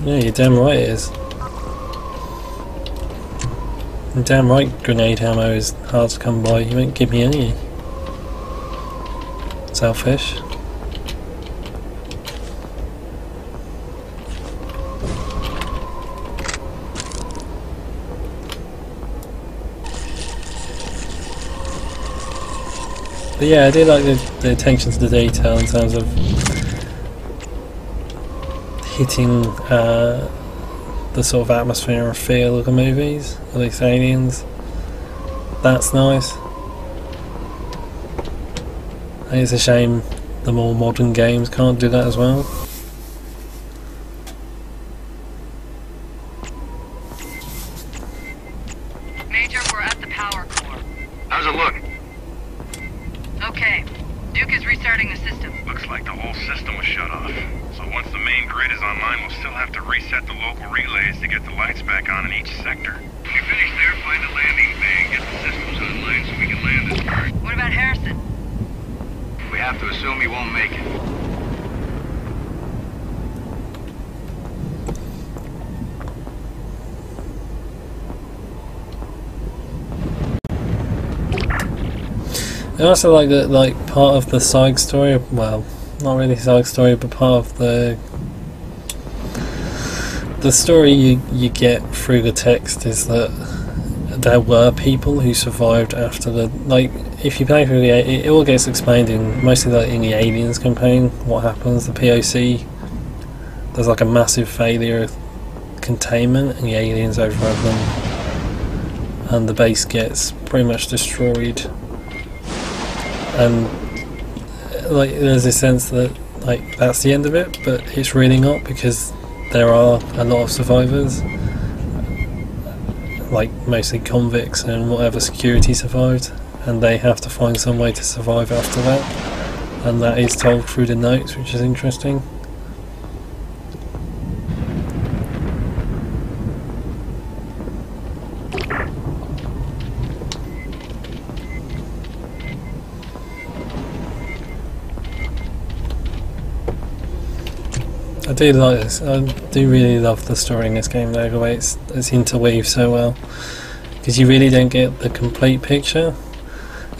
Yeah, you're damn right it is. You're damn right grenade ammo is hard to come by. You won't give me any. Selfish. But yeah, I do like the attention to the detail in terms of hitting the sort of atmosphere and feel of the movies, at least Aliens. That's nice. I think it's a shame the more modern games can't do that as well. Major, we're at the power core. How's it look? Okay. Duke is restarting the system. Looks like the whole system was shut off. So once the main grid is online, we'll still have to reset the local relays to get the lights back on in each sector. When you finish there, find the landing bay and get the systems online so we can land this bird. What about Harrison? We have to assume he won't make it. I also like that, like, part of the side story, well, not really side story, but part of the story you get through the text is that there were people who survived after the, like, if you play through it all gets explained in, mostly like in the Aliens campaign, what happens, the POC, there's like a massive failure of containment and the aliens overrun them and the base gets pretty much destroyed. And like there's a sense that like that's the end of it, but it's really not, because there are a lot of survivors, like mostly convicts and whatever security survived, and they have to find some way to survive after that, and that is told through the notes, which is interesting. I do like this. I do really love the story in this game, though, the way it's interweaved so well, because you really don't get the complete picture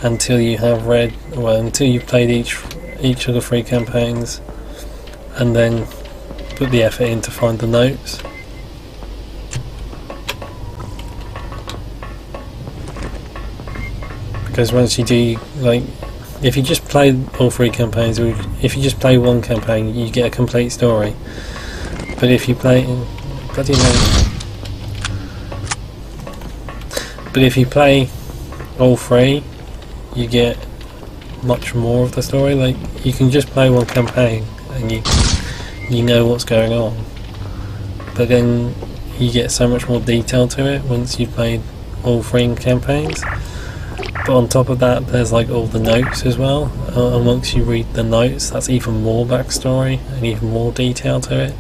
until you have read, well, until you've played each of the 3 campaigns, and then put the effort in to find the notes. Because once you do, like, if you just play all 3 campaigns, or if you just play one campaign, you get a complete story. But if you play, bloody hell. But if you play all 3, you get much more of the story. Like, you can just play one campaign and you know what's going on, but then you get so much more detail to it once you've played all 3 campaigns. But on top of that, there's like all the notes as well, and once you read the notes, that's even more backstory and even more detail to it.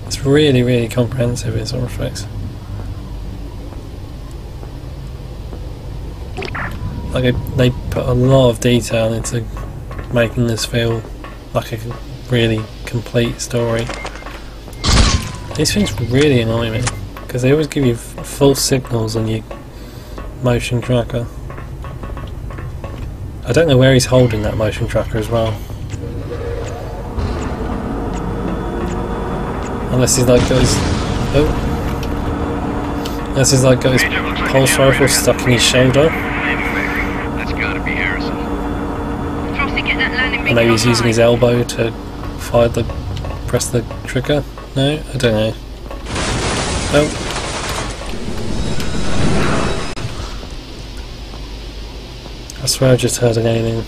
It's really, really comprehensive in some respects. Like they put a lot of detail into making this feel like a really complete story. These things really annoy me, because they always give you false signals on your motion tracker. I don't know where he's holding that motion tracker as well. Unless he's like got his unless he's like got his pulse rifle stuck in his shoulder. That's gotta be Harrison. And maybe he's using his elbow to press the trigger. No, I don't know. Oh. I swear I just heard an alien.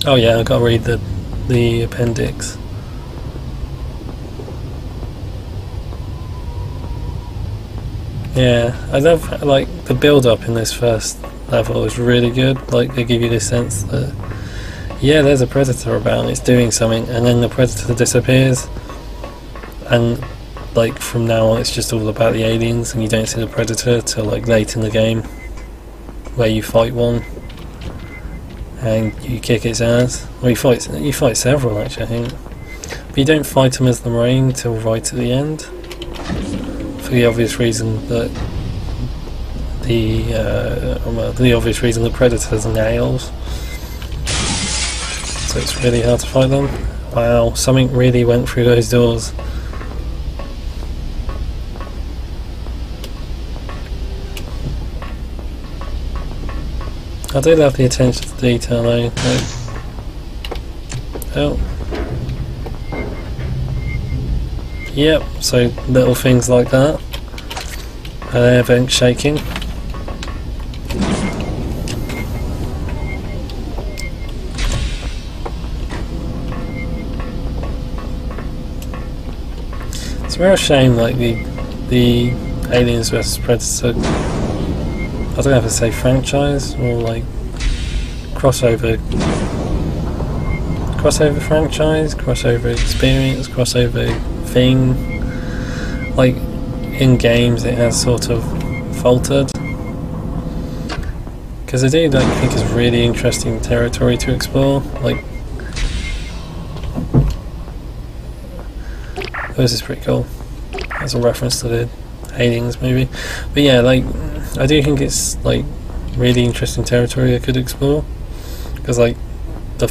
Oh yeah, I've got to read the appendix. Yeah, I love, like, the build up in this first level is really good. Like, they give you this sense that, yeah, there's a predator about and it's doing something, and then the predator disappears, and like from now on it's just all about the aliens, and you don't see the predator till like late in the game where you fight one, and you kick its ass. Well, you fight several actually, I think. But you don't fight them as the Marine till right at the end, for the obvious reason that the obvious reason the Predator's nails. So it's really hard to fight them. Wow, something really went through those doors. I do love the attention to detail though. Oh. Yep, so little things like that. An air vent shaking. It's a real shame, like the Aliens vs Predator, I don't know if I say franchise or like crossover franchise, crossover experience, crossover thing. Like in games, it has sort of faltered because I do like think it's really interesting territory to explore. Like this is pretty cool. That's a reference to the Aliens movie, but yeah, like I do think it's like really interesting territory I could explore, because like the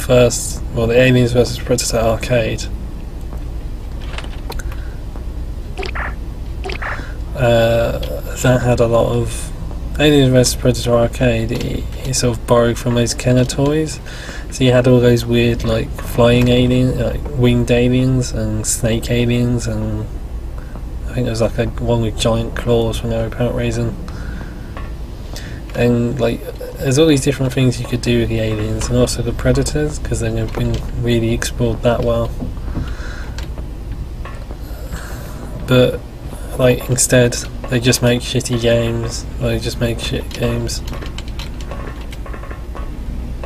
Aliens vs Predator arcade, that had a lot of Aliens vs Predator arcade. It sort of borrowed from those Kenner toys, so you had all those weird like flying aliens, like winged aliens and snake aliens, and I think there was like one with giant claws for no apparent reason. And like there's all these different things you could do with the aliens and also the predators, because they've been really explored that well. But like instead they just make shitty games, or they just make shit games,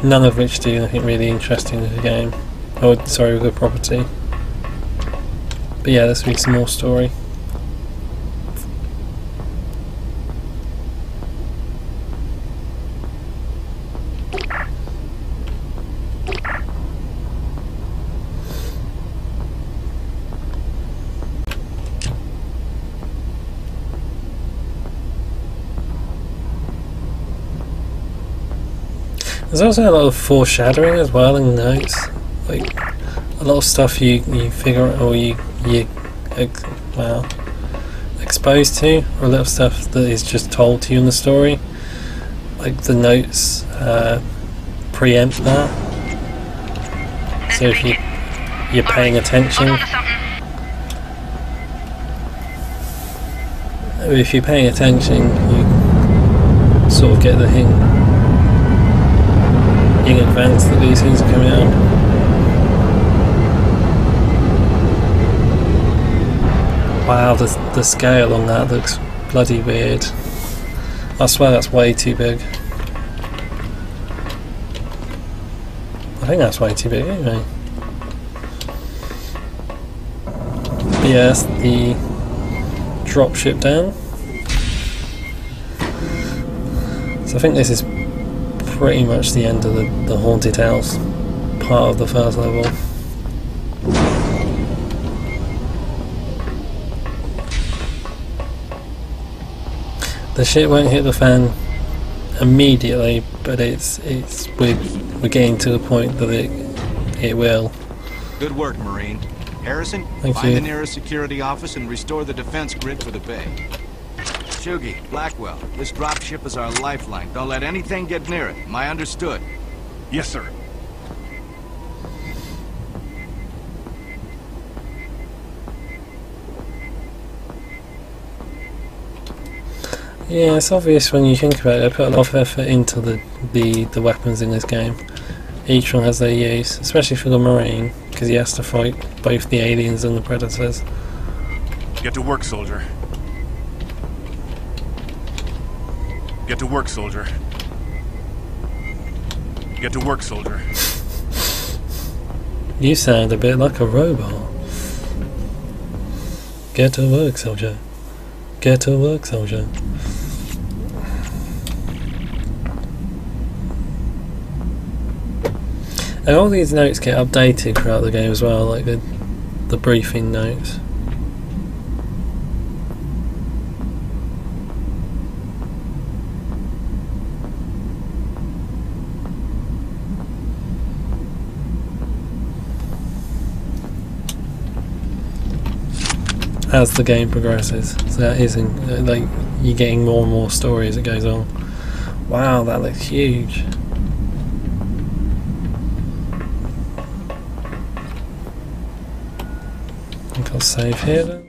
none of which do anything really interesting with the game, or sorry, with the property. But yeah, let's read some more story. There's also a lot of foreshadowing as well in the notes, like a lot of stuff you figure out, or you exposed to, or a lot of stuff that is just told to you in the story. Like the notes preempt that, so if you're paying attention, if you're paying attention, you sort of get the hint in advance that these things are coming out. Wow, the scale on that looks bloody weird. I swear that's way too big. I think that's way too big anyway. But yeah, that's the dropship down. So I think this is pretty much the end of the haunted house part of the first level. The shit won't hit the fan immediately, but we're getting to the point that it will. Good work, Marine. Harrison, Thank find you. the nearest security office and restore the defense grid for the bay. Shugi, Blackwell, this dropship is our lifeline. Don't let anything get near it. Am I understood? Yes, sir. Yeah, it's obvious when you think about it. I put a lot of effort into the weapons in this game. Each one has their use, especially for the Marine, because he has to fight both the aliens and the predators. Get to work, soldier. Get to work, soldier. Get to work, soldier. You sound a bit like a robot. Get to work, soldier. Get to work, soldier. And all these notes get updated throughout the game as well, like the briefing notes. As the game progresses, so that isn't like you're getting more and more story as it goes on. Wow, that looks huge. I think I'll save here then.